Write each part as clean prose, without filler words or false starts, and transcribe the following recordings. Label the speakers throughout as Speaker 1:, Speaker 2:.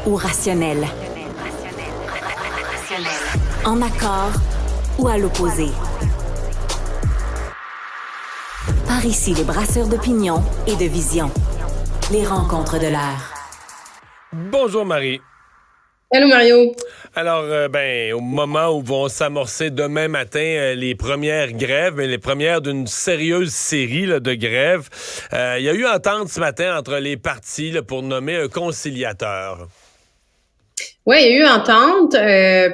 Speaker 1: ou rationnel. En accord ou à l'opposé. Par ici, les brasseurs d'opinion et de vision. Les rencontres de l'air.
Speaker 2: Bonjour Marie.
Speaker 3: Allô Mario.
Speaker 2: Alors, au moment où vont s'amorcer demain matin les premières grèves, mais les premières d'une sérieuse série là, de grèves, il y a eu entente ce matin entre les partis là, pour nommer un conciliateur.
Speaker 3: Oui, il y a eu entente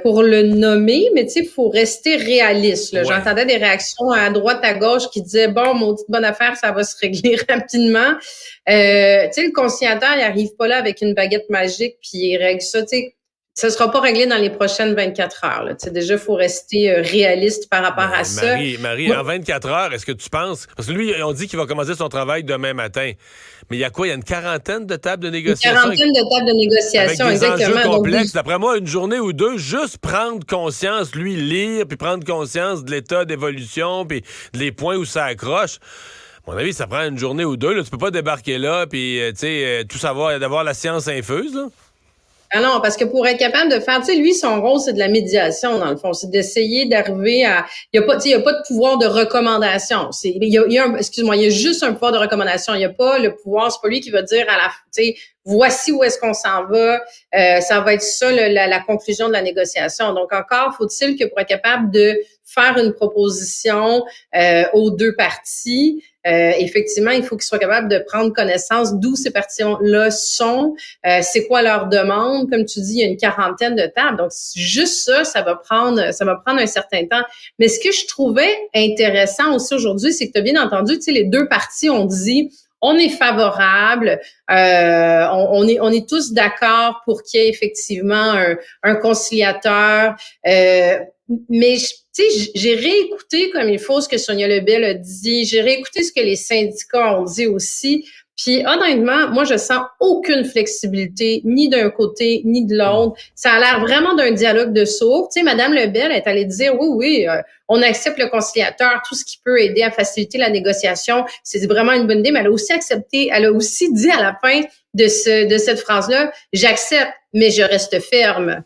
Speaker 3: pour le nommer, mais tu sais, il faut rester réaliste. Là. Ouais. J'entendais des réactions à droite, à gauche qui disaient « Bon, mon petite bonne affaire, ça va se régler rapidement. » Tu sais, le conciliateur, il arrive pas là avec une baguette magique puis il règle ça, tu sais. Ça sera pas réglé dans les prochaines 24 heures. Là. Déjà, il faut rester réaliste par rapport à ça.
Speaker 2: Marie, en 24 heures, est-ce que tu penses... Parce que lui, on dit qu'il va commencer son travail demain matin. Mais il y a quoi? Il y a une quarantaine de tables de négociation?
Speaker 3: Une quarantaine de tables de négociation,
Speaker 2: avec des
Speaker 3: exactement.
Speaker 2: Enjeux complexes. D'après moi, une journée ou deux, juste prendre conscience, lui, lire, puis prendre conscience de l'état d'évolution, puis des points où ça accroche. À mon avis, ça prend une journée ou deux. Là. Tu peux pas débarquer là, puis, tout savoir, d'avoir la science infuse, là.
Speaker 3: Ah non, parce que pour être capable de faire, tu sais, lui, son rôle, c'est de la médiation, dans le fond. C'est d'essayer d'arriver à, il y a pas de pouvoir de recommandation. Il y a juste un pouvoir de recommandation. Il y a pas le pouvoir, c'est pas lui qui va dire à la, tu sais, voici où est-ce qu'on s'en va. Ça va être ça, la conclusion de la négociation. Donc, encore, faut-il que pour être capable de faire une proposition aux deux parties, effectivement, il faut qu'ils soient capables de prendre connaissance d'où ces parties-là sont, c'est quoi leur demande. Comme tu dis, il y a une quarantaine de tables. Donc, juste ça, ça va prendre un certain temps. Mais ce que je trouvais intéressant aussi aujourd'hui, c'est que tu as bien entendu, tu sais, les deux parties ont dit on est favorable, on est tous d'accord pour qu'il y ait effectivement un conciliateur. Mais tu sais, j'ai réécouté comme il faut ce que Sonia Lebel a dit, j'ai réécouté ce que les syndicats ont dit aussi. Puis honnêtement, moi, je sens aucune flexibilité, ni d'un côté, ni de l'autre. Ça a l'air vraiment d'un dialogue de sourds. Tu sais, Madame Lebel est allée dire, oui, on accepte le conciliateur, tout ce qui peut aider à faciliter la négociation. C'est vraiment une bonne idée, mais elle a aussi dit à la fin de cette phrase-là, j'accepte, mais je reste ferme.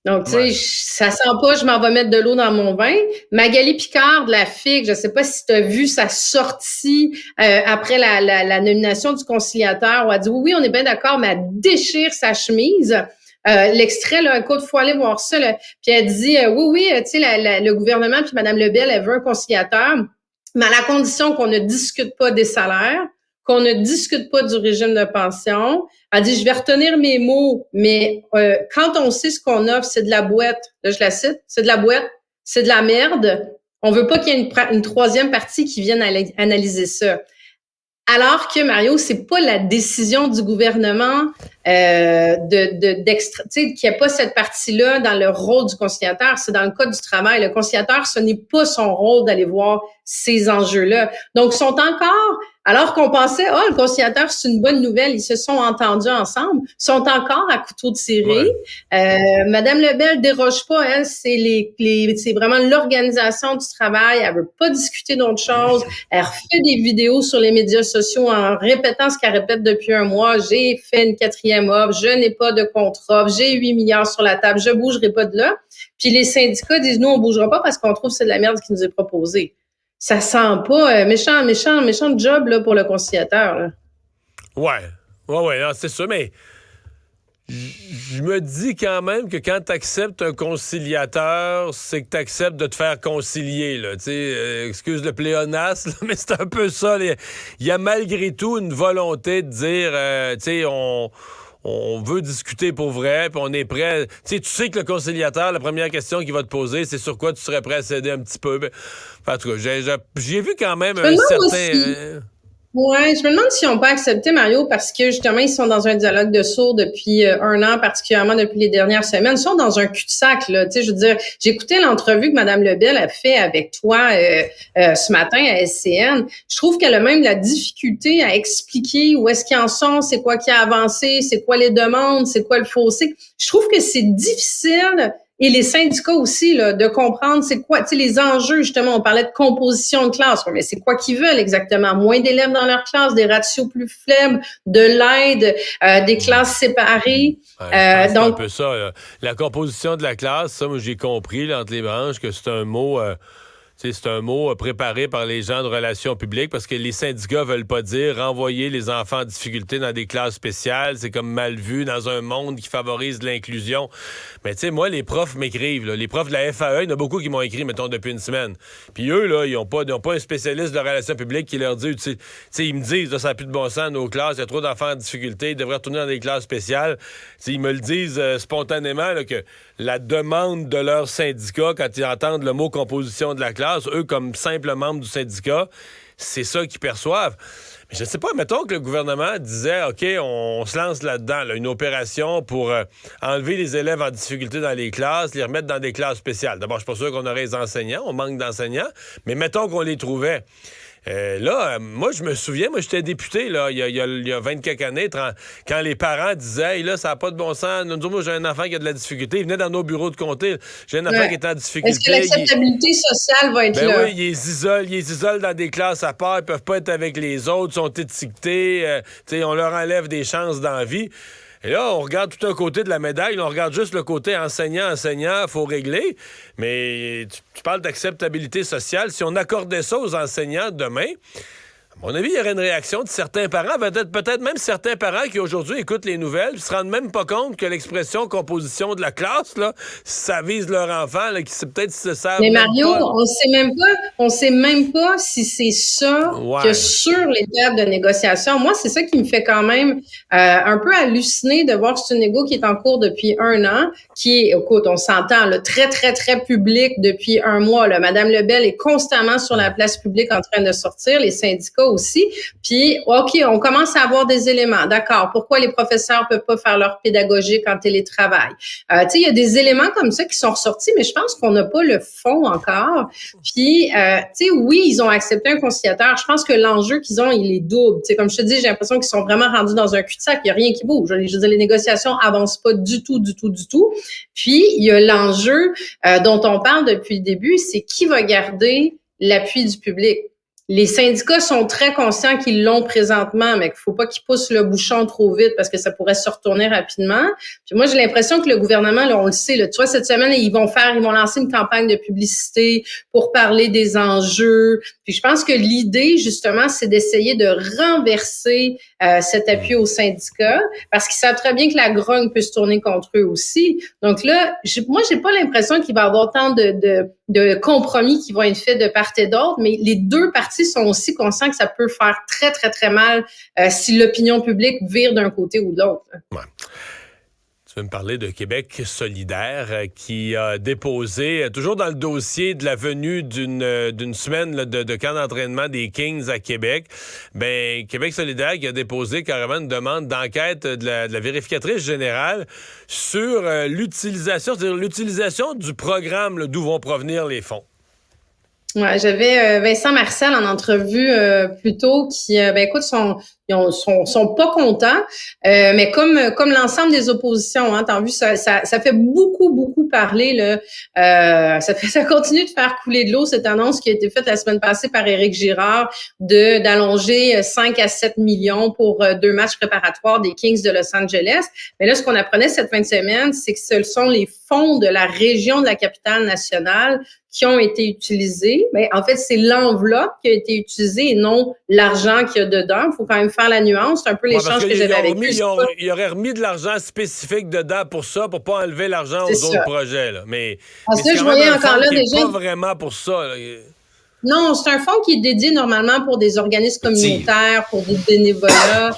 Speaker 3: Donc, tu sais, ça sent pas, je m'en vais mettre de l'eau dans mon vin. Magali Picard de la FIC, je sais pas si tu as vu sa sortie après la nomination du conciliateur, où elle dit oui, on est bien d'accord, mais elle déchire sa chemise. L'extrait, là, écoute, faut aller voir ça. Là. Puis elle dit oui, tu sais, le gouvernement puis Mme Lebel, elle veut un conciliateur, mais à la condition qu'on ne discute pas des salaires, qu'on ne discute pas du régime de pension. Elle dit, je vais retenir mes mots, mais quand on sait ce qu'on offre, c'est de la boîte. Là, je la cite, c'est de la boîte, c'est de la merde. On veut pas qu'il y ait une troisième partie qui vienne analyser ça. Alors que, Mario, c'est pas la décision du gouvernement tu sais, qu'il n'y a pas cette partie-là dans le rôle du conciliateur, c'est dans le code du travail. Le conciliateur, ce n'est pas son rôle d'aller voir ces enjeux-là. Donc, ils sont encore, alors qu'on pensait, le conciliateur, c'est une bonne nouvelle, ils se sont entendus ensemble, sont encore à couteau tiré. Ouais. Madame Lebel déroge pas, elle, c'est vraiment l'organisation du travail, elle veut pas discuter d'autre chose, elle refait des vidéos sur les médias sociaux en répétant ce qu'elle répète depuis un mois, j'ai fait une 4e offre, je n'ai pas de contre-offre, j'ai 8 milliards sur la table, je bougerai pas de là. Puis les syndicats disent, nous, on bougera pas parce qu'on trouve que c'est de la merde qui nous est proposée. Ça sent pas méchant job là, pour le conciliateur. Là.
Speaker 2: Ouais, non, c'est sûr, mais je me dis quand même que quand tu acceptes un conciliateur, c'est que tu acceptes de te faire concilier. Là, excuse le pléonasme, mais c'est un peu ça. Il y a malgré tout une volonté de dire, on veut discuter pour vrai, puis on est prêt. Tu sais que le conciliateur, la première question qu'il va te poser, c'est sur quoi tu serais prêt à céder un petit peu. En tout cas, j'ai vu quand même un certain...
Speaker 3: Ouais, je me demande si on peut accepter, Mario, parce que justement, ils sont dans un dialogue de sourds depuis 1 an, particulièrement depuis les dernières semaines. Ils sont dans un cul-de-sac, là. Tu sais, je veux dire, j'ai écouté l'entrevue que Mme Lebel a fait avec toi ce matin à SCN. Je trouve qu'elle a même la difficulté à expliquer où est-ce qu'ils en sont, c'est quoi qui a avancé, c'est quoi les demandes, c'est quoi le fossé. Je trouve que c'est difficile et les syndicats aussi, là, de comprendre c'est quoi, tu sais, les enjeux, justement, on parlait de composition de classe, mais c'est quoi qu'ils veulent exactement? Moins d'élèves dans leur classe, des ratios plus faibles, de l'aide, des classes séparées.
Speaker 2: C'est
Speaker 3: Donc,
Speaker 2: un peu ça. La composition de la classe, ça, moi, j'ai compris là, entre les branches que c'est un mot... c'est un mot préparé par les gens de relations publiques parce que les syndicats veulent pas dire renvoyer les enfants en difficulté dans des classes spéciales. C'est comme mal vu dans un monde qui favorise l'inclusion. Mais tu sais, moi, les profs m'écrivent. Là. Les profs de la FAE, il y en a beaucoup qui m'ont écrit, mettons, depuis une semaine. Puis eux, là, ils ont pas un spécialiste de relations publiques qui leur dit, tu sais, ils me disent, là, ça n'a plus de bon sens, nos classes, il y a trop d'enfants en difficulté, ils devraient retourner dans des classes spéciales. T'sais, ils me le disent spontanément, là, que la demande de leur syndicat, quand ils entendent le mot composition de la classe, eux, comme simples membres du syndicat, c'est ça qu'ils perçoivent. Mais je ne sais pas, mettons que le gouvernement disait, OK, on se lance là-dedans, là, une opération pour enlever les élèves en difficulté dans les classes, les remettre dans des classes spéciales. D'abord, je suis pas sûr qu'on aurait les enseignants, on manque d'enseignants, mais mettons qu'on les trouvait. Moi, je me souviens, moi, j'étais député, là, il y a 20 quelques années, quand les parents disaient, hey, là, ça n'a pas de bon sens. Nous, moi, j'ai un enfant qui a de la difficulté. Ils venaient dans nos bureaux de comté. J'ai un enfant qui est en difficulté.
Speaker 3: Est-ce que l'acceptabilité sociale va être là?
Speaker 2: Oui, ils les isolent dans des classes à part. Ils peuvent pas être avec les autres, sont étiquetés. On leur enlève des chances dans la vie. Et là, on regarde tout un côté de la médaille. Là, on regarde juste le côté enseignant, faut régler. Mais tu parles d'acceptabilité sociale. Si on accordait ça aux enseignants demain, à mon avis, il y aurait une réaction de certains parents, peut-être même certains parents qui aujourd'hui écoutent les nouvelles et se rendent même pas compte que l'expression composition de la classe, là, ça vise leur enfant, là, qui peut-être se savent.
Speaker 3: Mais Mario, on sait même pas si c'est ça que sur les tables de négociation. Moi, c'est ça qui me fait quand même un peu halluciner de voir que c'est une négo qui est en cours depuis 1 an, qui est, écoute, on s'entend, là, très, très, très public depuis 1 mois. Là. Madame Lebel est constamment sur la place publique en train de sortir, les syndicats aussi. Puis, OK, on commence à avoir des éléments. D'accord. Pourquoi les professeurs peuvent pas faire leur pédagogique en télétravail? Tu sais, il y a des éléments comme ça qui sont ressortis, mais je pense qu'on n'a pas le fond encore. Puis, tu sais, oui, ils ont accepté un conciliateur. Je pense que l'enjeu qu'ils ont, il est double. Tu sais, comme je te dis, j'ai l'impression qu'ils sont vraiment rendus dans un cul-de-sac. Il y a rien qui bouge. Je veux dire, les négociations avancent pas du tout. Puis, il y a l'enjeu dont on parle depuis le début, c'est qui va garder l'appui du public. Les syndicats sont très conscients qu'ils l'ont présentement, mais qu'il faut pas qu'ils poussent le bouchon trop vite parce que ça pourrait se retourner rapidement. Puis moi, j'ai l'impression que le gouvernement, là, on le sait, là, tu vois, cette semaine, ils vont lancer une campagne de publicité pour parler des enjeux. Puis je pense que l'idée, justement, c'est d'essayer de renverser cet appui aux syndicats parce qu'ils savent très bien que la grogne peut se tourner contre eux aussi. Donc là, moi, j'ai pas l'impression qu'il va y avoir tant de compromis qui vont être faits de part et d'autre, mais les deux parties sont aussi conscients que ça peut faire très, très, très mal si l'opinion publique vire d'un côté ou de l'autre.
Speaker 2: Ouais. Tu veux me parler de Québec solidaire qui a déposé, toujours dans le dossier de la venue d'une semaine là, de camp d'entraînement des Kings à Québec, ben Québec solidaire qui a déposé carrément une demande d'enquête de la vérificatrice générale sur l'utilisation du programme là, d'où vont provenir les fonds.
Speaker 3: Ouais, j'avais Vincent Marcel en entrevue plus tôt qui, écoute, sont pas contents, mais comme l'ensemble des oppositions, hein, t'as vu, ça fait beaucoup parler là. Ça continue de faire couler de l'eau cette annonce qui a été faite la semaine passée par Éric Girard d'allonger 5 à 7 millions pour 2 matchs préparatoires des Kings de Los Angeles. Mais là, ce qu'on apprenait cette fin de semaine, c'est que ce sont les fonds de la région de la capitale nationale qui ont été utilisés. Mais en fait, c'est l'enveloppe qui a été utilisée et non l'argent qu'il y a dedans. Il faut quand même faire la nuance. C'est un peu l'échange que j'avais avec eux.
Speaker 2: Ils auraient remis de l'argent spécifique dedans pour ça, pour pas enlever l'argent aux autres projets. Là. Mais
Speaker 3: je voyais encore là déjà.
Speaker 2: Pas vraiment pour ça. Là.
Speaker 3: Non, c'est un fonds qui est dédié normalement pour des organismes communautaires, pour des bénévolats.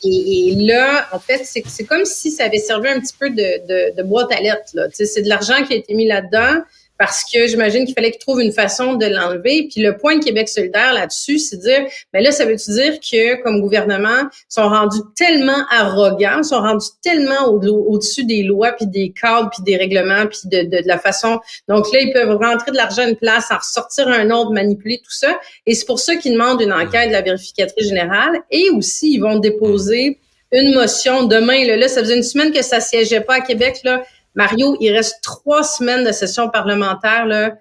Speaker 3: Et là, en fait, c'est comme si ça avait servi un petit peu de boîte à lettres. Là. C'est de l'argent qui a été mis là-dedans. Parce que j'imagine qu'il fallait qu'ils trouvent une façon de l'enlever. Puis le point de Québec solidaire là-dessus, c'est de dire, mais là, ça veut-tu dire que, comme gouvernement, ils sont rendus tellement arrogants, sont rendus tellement au-dessus des lois, puis des cadres, puis des règlements, puis de la façon... Donc là, ils peuvent rentrer de l'argent à une place, en ressortir un autre, manipuler tout ça. Et c'est pour ça qu'ils demandent une enquête de la vérificatrice générale. Et aussi, ils vont déposer une motion demain. Là, ça faisait une semaine que ça siégeait pas à Québec, là. Mario, il reste 3 semaines de session parlementaire, là.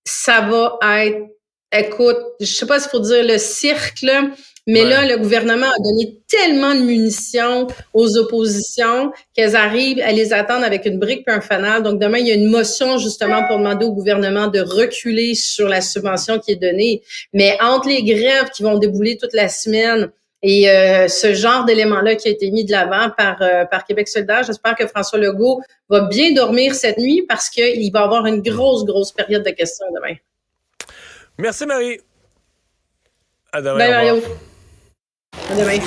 Speaker 3: Ça va être, écoute, je sais pas s'il faut dire le cirque, là, mais là, le gouvernement a donné tellement de munitions aux oppositions qu'elles arrivent à les attendre avec une brique et un fanal. Donc, demain, il y a une motion, justement, pour demander au gouvernement de reculer sur la subvention qui est donnée. Mais entre les grèves qui vont débouler toute la semaine et ce genre d'élément-là qui a été mis de l'avant par Québec solidaire, j'espère que François Legault va bien dormir cette nuit parce qu'il va avoir une grosse période de questions demain.
Speaker 2: Merci, Marie. À demain.
Speaker 3: Bye,
Speaker 2: au revoir.
Speaker 3: Mario. À demain.